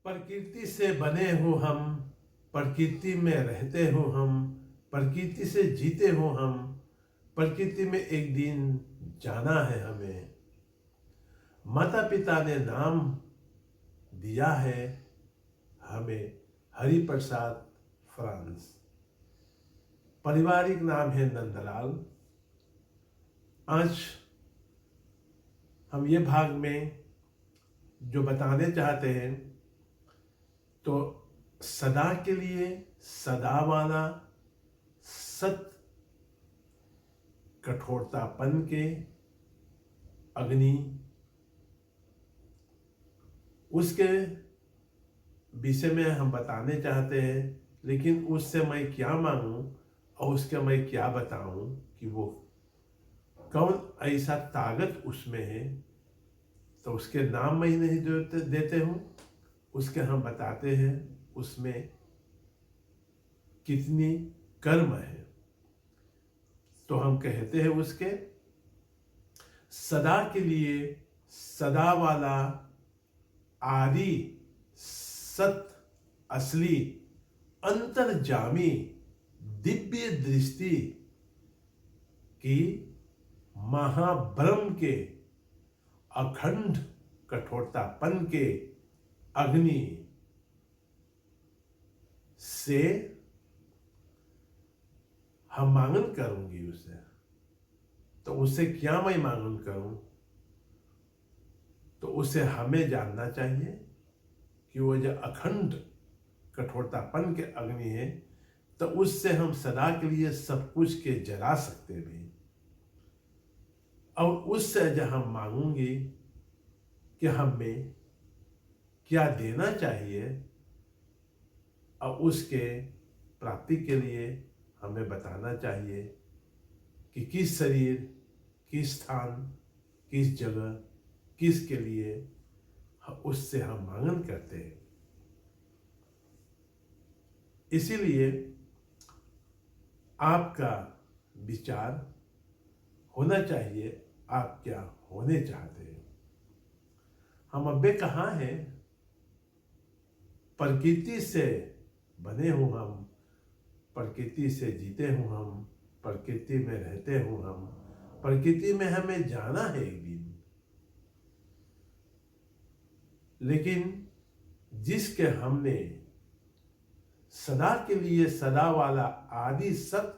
प्रकृति से बने हो हम, प्रकृति में रहते हो हम, प्रकृति से जीते हो हम, प्रकृति में एक दिन जाना है हमें। माता पिता ने नाम दिया है हमें हरि प्रसाद फ्रांस। पारिवारिक नाम है नंदलाल। आज हम ये भाग में जो बताने चाहते हैं तो सदा के लिए सदा वाला सत कठोरतापन के अग्नि, उसके विषय में हम बताने चाहते हैं। लेकिन उससे मैं क्या मांगूं और उसके मैं क्या बताऊं कि वो कौन ऐसा ताकत उसमें है, तो उसके नाम मैं नहीं देते हूं। उसके हम बताते हैं उसमें कितनी कर्म है। तो हम कहते हैं उसके सदा के लिए सदा वाला आदि सत असली अंतर्जामी दिव्य दृष्टि की महाब्रह्म के अखंड कठोरतापन के अग्नि से हम मांगन करूंगी उससे। तो उससे क्या मैं मांगन करूं? तो उसे हमें जानना चाहिए कि वो जो अखंड कठोरतापन के अग्नि है, तो उससे हम सदा के लिए सब कुछ के जला सकते भी। और उससे जब हम मांगूंगी कि हमें क्या देना चाहिए और उसके प्राप्ति के लिए हमें बताना चाहिए कि किस शरीर, किस स्थान, किस जगह, किसके लिए उससे हम मांगन करते हैं। इसीलिए आपका विचार होना चाहिए, आप क्या होने चाहते हैं। हम अब्बे कहाँ हैं? प्रकृति से बने हो हम, प्रकृति से जीते हो हम, प्रकृति में रहते हो हम, प्रकृति में हमें जाना है एक दिन। लेकिन जिसके हमने सदा के लिए सदा वाला आदि सत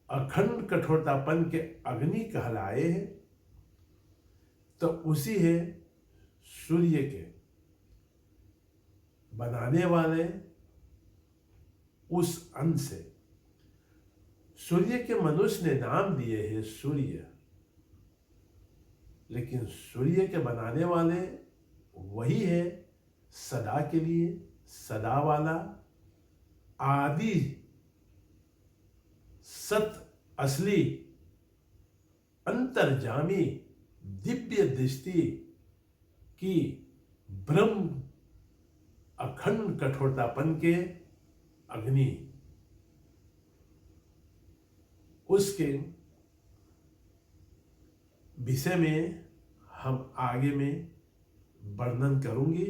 अखंड कठोरतापन के अग्नि कहलाए हैं, तो उसी है सूर्य के बनाने वाले उस अंश से। सूर्य के मनुष्य ने नाम दिए हैं सूर्य, लेकिन सूर्य के बनाने वाले वही है सदा के लिए सदा वाला आदि सत असली अंतर्जामी दिव्य दृष्टि की ब्रह्म अखंड कठोरतापन के अग्नि। उसके विषय में हम आगे में वर्णन करूंगी।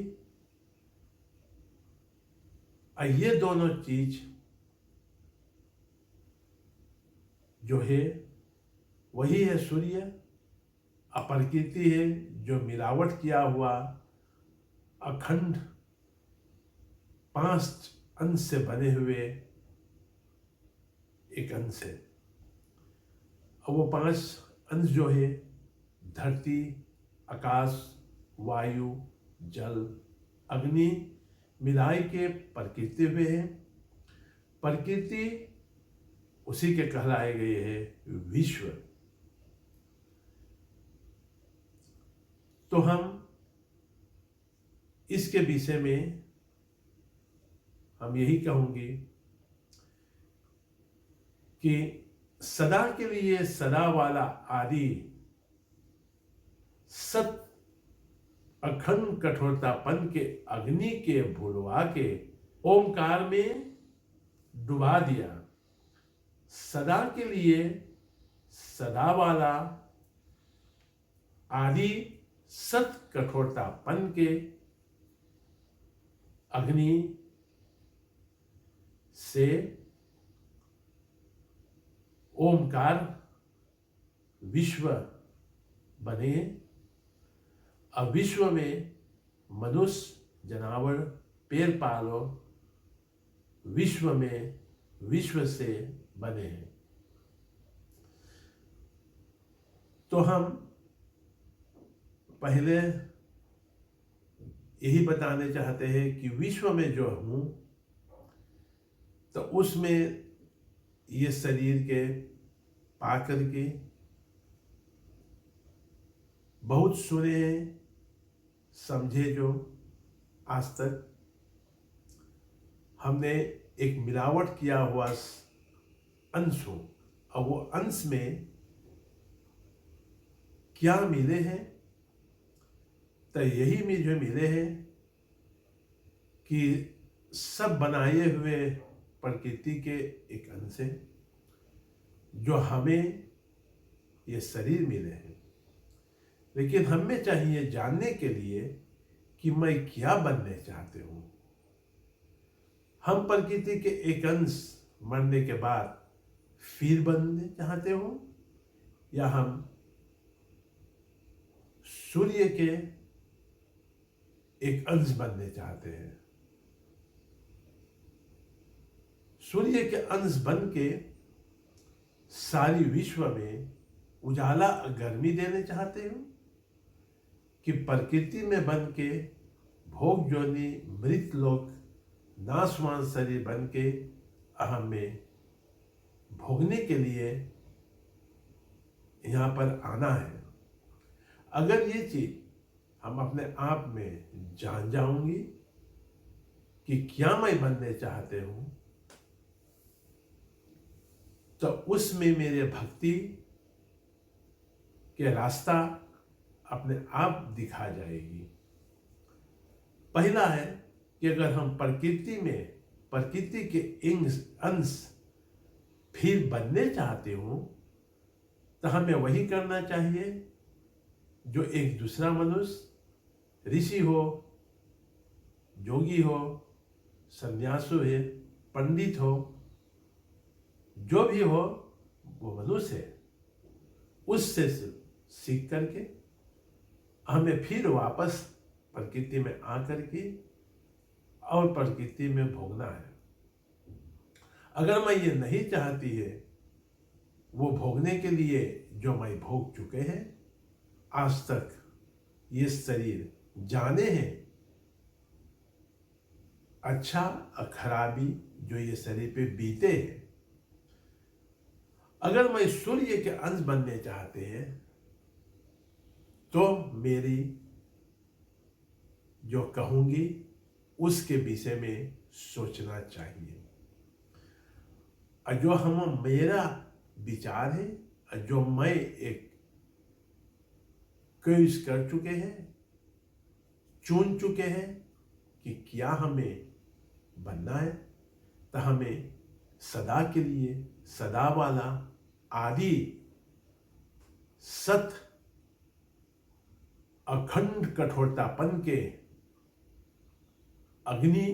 ये दोनों चीज जो है वही है सूर्य, अप्रकृति है जो मिलावट किया हुआ अखंड 5 अंश से बने हुए एक अंश है। और वो 5 अंश जो है धरती, आकाश, वायु, जल, अग्नि मिलाई के प्रकृति में है। प्रकृति उसी के कहलाए गए हैं विश्व। तो हम इसके विषय में हम यही कहूंगी कि सदा के लिए सदा वाला आदि सत अखंड कठोरतापन के अग्नि के भुलवा के ओमकार में डुबा दिया। सदा के लिए सदा वाला आदि सत कठोरतापन के अग्नि से ओमकार विश्व बने, अब विश्व में मनुष्य जनावर पेड़ पालो विश्व में विश्व से बने हैं। तो हम पहले यही बताने चाहते हैं कि विश्व में जो हूं तो उसमें ये शरीर के पाकर के बहुत सुने समझे, जो आज तक हमने एक मिलावट किया हुआ अंश हो, और वो अंश में क्या मिले हैं, तो यही में जो मिले हैं कि सब बनाए हुए प्रकृति के एक अंश है, जो हमें ये शरीर मिले हैं। लेकिन हमें चाहिए जानने के लिए कि मैं क्या बनने चाहते हूं। हम प्रकृति के एक अंश मरने के बाद फिर बनने चाहते हो, या हम सूर्य के एक अंश बनने चाहते हैं। सूर्य के अंश बन के सारी विश्व में उजाला गर्मी देने चाहते हो, कि प्रकृति में बन के भोग जोनी मृत लोक नाशवान शरीर बन के अहम में भोगने के लिए यहाँ पर आना है। अगर ये चीज हम अपने आप में जान जाऊंगी कि क्या मैं बनने चाहते हूं, तो उसमें मेरे भक्ति के रास्ता अपने आप दिखा जाएगी। पहला है कि अगर हम प्रकृति के अंश फिर बनने चाहते हो, तो हमें वही करना चाहिए जो एक दूसरा मनुष्य, ऋषि हो, जोगी हो, सन्यासु है, पंडित हो, जो भी हो, वो मनुष्य है, उससे सीख करके हमें फिर वापस प्रकृति में आकर के और प्रकृति में भोगना है। अगर मैं ये नहीं चाहती है वो भोगने के लिए जो मैं भोग चुके हैं आज तक, ये शरीर जाने हैं अच्छा और खराबी जो ये शरीर पे बीते हैं। अगर मैं सूर्य के अंश बनने चाहते हैं तो मेरी जो कहूंगी उसके विषय में सोचना चाहिए, और जो मेरा विचार है, और जो मैं एक कोशिश कर चुके हैं, चुन चुके हैं कि क्या हमें बनना है, तो हमें सदा के लिए सदा वाला आदि सत अखंड कठोरतापन के अग्नि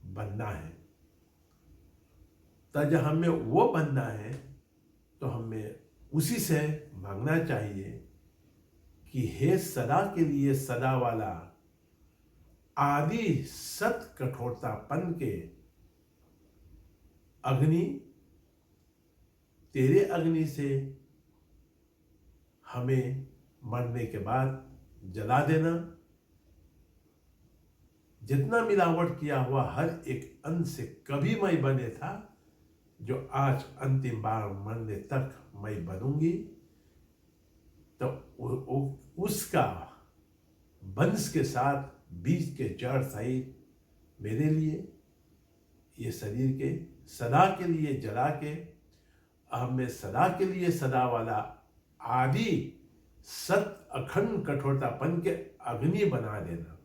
बनना है। तो जब हमें वो बनना है तो हमें उसी से मांगना चाहिए कि हे सदा के लिए सदा वाला आदि सत कठोरतापन के अग्नि, तेरे अग्नि से हमें मरने के बाद जला देना। जितना मिलावट किया हुआ हर एक अंश से कभी मैं बने था, जो आज अंतिम बार मरने तक मैं बनूंगी, तो उसका वंश के साथ बीज के जड़ सहित मेरे लिए ये शरीर के सदा के लिए जला के हमें सदा के लिए सदा वाला आदि सत अखंड कठोरतापन के अग्नि बना देना,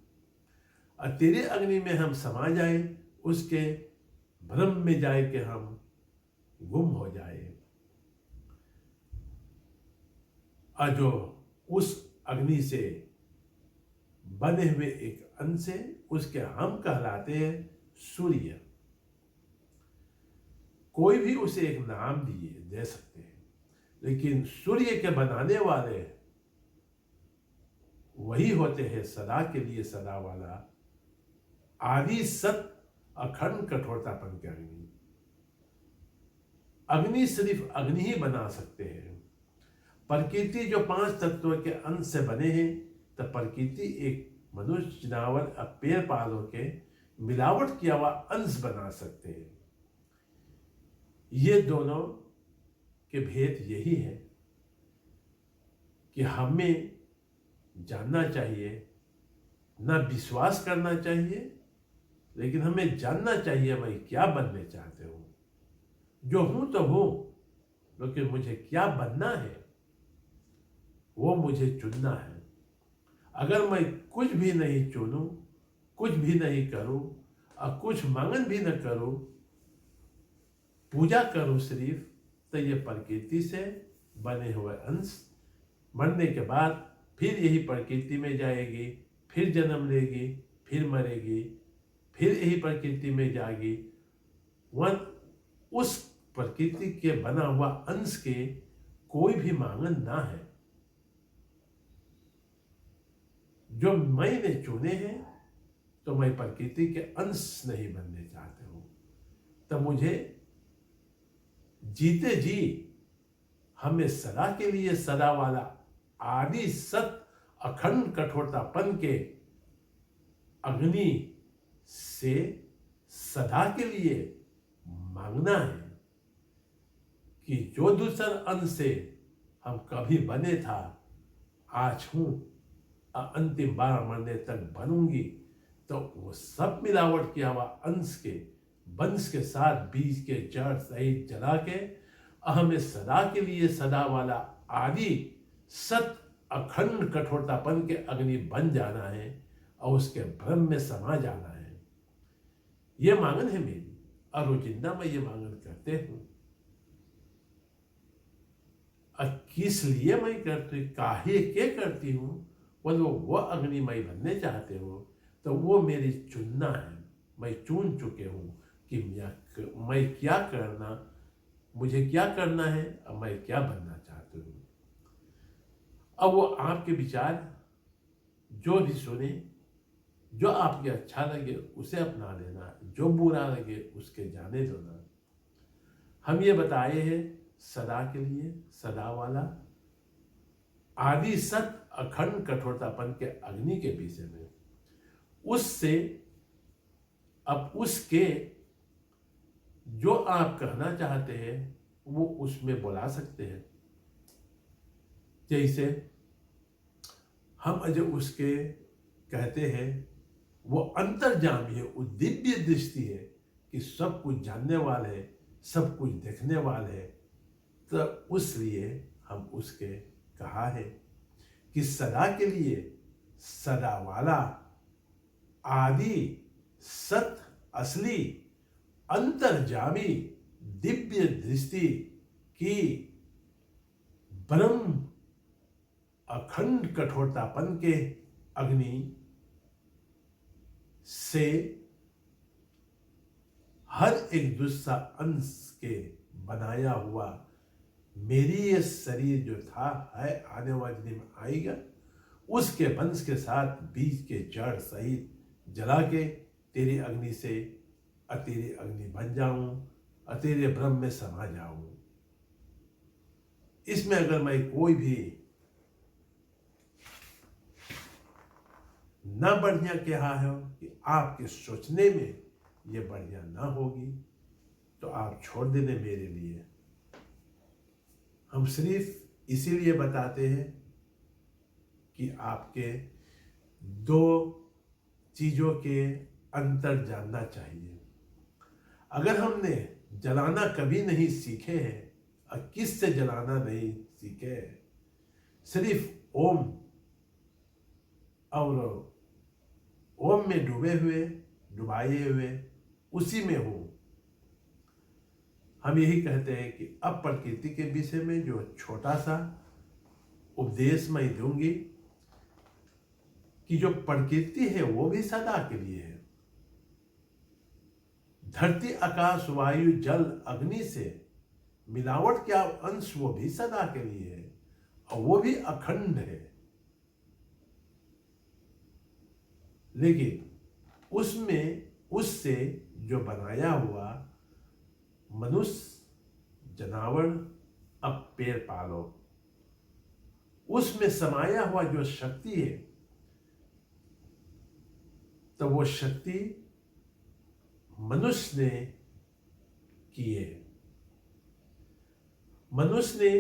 और तेरे अग्नि में हम समा जाए, उसके भ्रम में जाए कि हम गुम हो जाए, और जो उस अग्नि से बने हुए एक अंश है उसके हम कहलाते हैं सूर्य। कोई भी उसे एक नाम दे सकते हैं, लेकिन सूर्य के बनाने वाले वही होते हैं सदा के लिए सदा वाला, आदि सत अखंड कठोरतापन के अग्नि। अग्नि सिर्फ अग्नि ही बना सकते हैं। प्रकृति जो 5 तत्वों के अंश से बने हैं, तो प्रकृति एक मनुष्य, जानवर, पेड़ पौधों के मिलावट किया हुआ अंश बना सकते हैं। ये दोनों के भेद यही है कि हमें जानना चाहिए, ना विश्वास करना चाहिए, लेकिन हमें जानना चाहिए मैं क्या बनने चाहते हूँ। जो हूं तो हूं, लेकिन मुझे क्या बनना है वो मुझे चुनना है। अगर मैं कुछ भी नहीं चुनूं, कुछ भी नहीं करूं और कुछ मांगन भी न करूं, पूजा करूं सिर्फ, तो ये प्रकृति से बने हुए अंश मरने के बाद फिर यही प्रकृति में जाएगी, फिर जन्म लेगी, फिर मरेगी, फिर यही प्रकृति में जाएगी। वह उस प्रकृति के बना हुआ अंश के कोई भी मांगन ना है। जो मैंने चुने हैं, तो मैं प्रकृति के अंश नहीं बनने चाहते हूं, तो मुझे जीते जी हमें सदा के लिए सदा वाला आदि सत अखंड कठोरतापन के अग्नि से सदा के लिए मांगना है कि जो दूसर अंश से हम कभी बने था, आज हूं, अंतिम बार मरने तक बनूंगी, तो वो सब मिलावट किया हुआ अंश के वंश के साथ बीज के जड़ सहित जला के हमें सदा के लिए सदा वाला आदि सत अखंड कठोरतापन के अग्नि बन जाना है और उसके ब्रह्म में समा जाना है। ये मांगन है मेरी, और रोजिंदा मैं ये मांगन करते हूं। और किस लिए मैं करती, काहे के करती हूं, वो अग्नि मैं बनने चाहते हो, तो वो मेरी चुनना है। मैं चुन चुके हूं कि मैं क्या करना, मुझे क्या करना है और मैं क्या बनना चाहती हूँ। अब वो आपके विचार जो भी सुने, जो आपके अच्छा लगे उसे अपना लेना, जो बुरा लगे उसके जाने देना। हम ये बताए हैं सदा के लिए सदा वाला आदि सत अखंड कठोरतापन के अग्नि के विषय में। उससे अब उसके जो आप कहना चाहते हैं वो उसमें बुला सकते हैं। जैसे हम अजय उसके कहते हैं वो अंतर्जामी है, वो दिव्य दृष्टि है कि सब कुछ जानने वाले है, सब कुछ देखने वाले है। तो उसलिए हम उसके कहा है कि सदा के लिए सदा वाला आदि सत असली अंतर्जामी दिव्य दृष्टि की ब्रह्म अखंड कठोरतापन के अग्नि से हर एक दूसरा अंश के बनाया हुआ मेरी ये शरीर जो था है आने वाले दिन में आएगा, उसके वंश के साथ बीज के जड़ सहित जला के तेरी अग्नि से तेरी अग्नि बन जाऊं और तेरे ब्रह्म में समा जाऊं। इसमें अगर मैं कोई भी ना बढ़िया कहा है कि आपके सोचने में ये बढ़िया ना होगी, तो आप छोड़ देने मेरे लिए। हम सिर्फ इसीलिए बताते हैं कि आपके दो चीजों के अंतर जानना चाहिए। अगर हमने जलाना कभी नहीं सीखे हैं और किस से जलाना नहीं सीखे हैं, सिर्फ ओम और ओम में डुबाए हुए उसी में हूं। हम यही कहते हैं कि अब प्रकृति के विषय में जो छोटा सा उपदेश मैं दूंगी कि जो प्रकृति है वो भी सदा के लिए है। धरती, आकाश, वायु, जल, अग्नि से मिलावट क्या अंश वो भी सदा के लिए है और वो भी अखंड है। लेकिन उससे जो बनाया हुआ मनुष्य, जनावर, अब पेड़ पालो, उसमें समाया हुआ जो शक्ति है, तो वो शक्ति मनुष्य ने की है। मनुष्य ने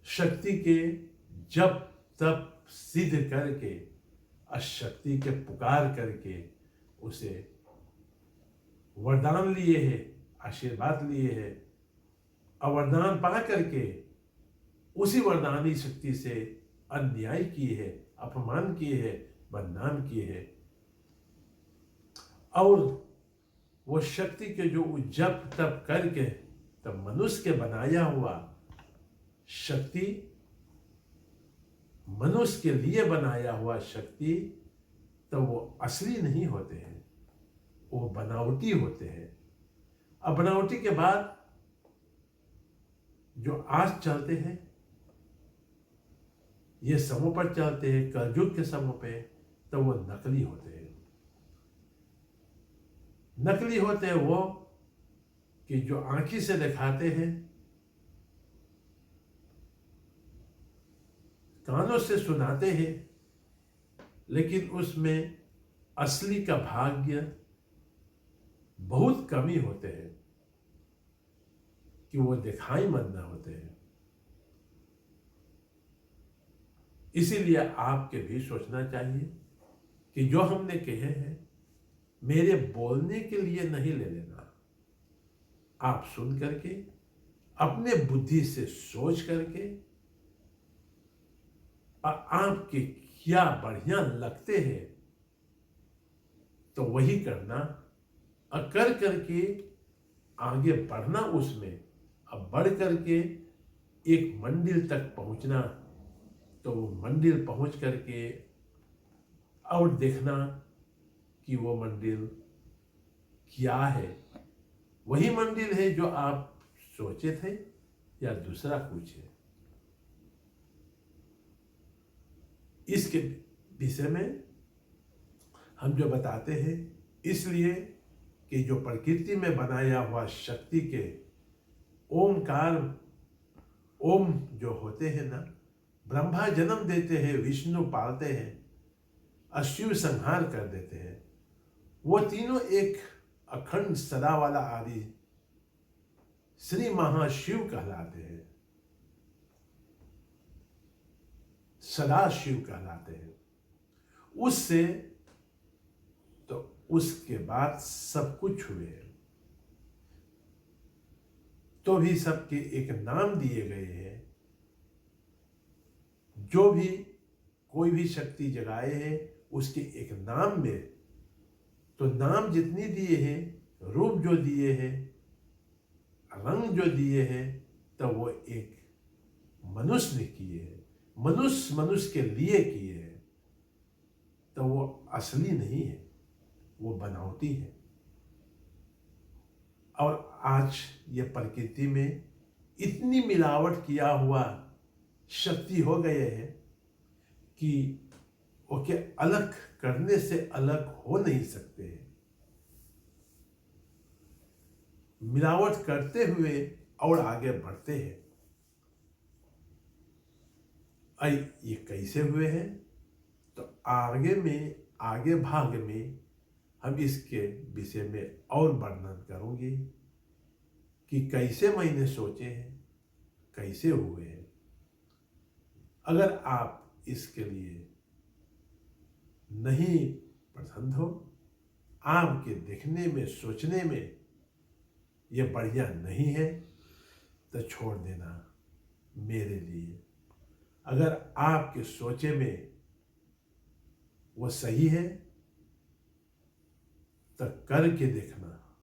शक्ति के जब तब सिद्ध करके, अशक्ति के पुकार करके उसे वरदान लिए हैं, आशीर्वाद लिए हैं, और वरदान पा करके उसी वरदानी शक्ति से अन्याय किए है, अपमान किए है, बदनाम किए है। और वो शक्ति के जो जप तप करके तब मनुष्य के बनाया हुआ शक्ति, मनुष्य के लिए बनाया हुआ शक्ति, तो वो असली नहीं होते हैं, वो बनावटी होते हैं। अब बनावटी के बाद जो आज चलते हैं, ये समों पर चलते हैं, कलयुग के समों पे, तो वो नकली होते हैं। नकली होते हैं वो कि जो आंखी से दिखाते हैं, कानों से सुनाते हैं, लेकिन उसमें असली का भाग्य बहुत कमी होते हैं कि वो दिखाई मंद होते हैं। इसीलिए आपके भी सोचना चाहिए कि जो हमने कहे हैं मेरे बोलने के लिए नहीं ले लेना। आप सुन करके अपने बुद्धि से सोच करके और आपके क्या बढ़िया लगते हैं तो वही करना, और कर करके आगे बढ़ना उसमें। अब बढ़ करके एक मंजिल तक पहुंचना, तो वो मंजिल पहुंच करके और देखना कि वो मंजिल क्या है, वही मंजिल है जो आप सोचे थे या दूसरा कुछ है। इसके विषय में हम जो बताते हैं, इसलिए कि जो प्रकृति में बनाया हुआ शक्ति के ओमकार, ओम जो होते हैं ना, ब्रह्मा जन्म देते हैं, विष्णु पालते हैं और शिव संहार कर देते हैं। वो तीनों एक अखंड सदा वाला आदि श्री महाशिव कहलाते हैं, सदा शिव कहलाते हैं। उससे तो उसके बाद सब कुछ हुए, तो भी सबके एक नाम दिए गए हैं। जो भी कोई भी शक्ति जगाए हैं उसके एक नाम में, तो नाम जितनी दिए हैं, रूप जो दिए हैं, रंग जो दिए हैं, तो वो एक मनुष्य ने किए हैं, मनुष्य के लिए किए हैं। तो वो असली नहीं है, वो बनावटी है। और आज ये प्रकृति में इतनी मिलावट किया हुआ शक्ति हो गए हैं कि ओके अलग करने से अलग हो नहीं सकते हैं। मिलावट करते हुए और आगे बढ़ते हैं। ये कैसे हुए हैं, तो आगे भाग में हम इसके विषय में और वर्णन करूंगी कि कैसे मैंने सोचे हैं, कैसे हुए हैं। अगर आप इसके लिए नहीं पसंद हो, आपके देखने में, सोचने में ये बढ़िया नहीं है, तो छोड़ देना मेरे लिए। अगर आपके सोचे में वो सही है तो करके देखना।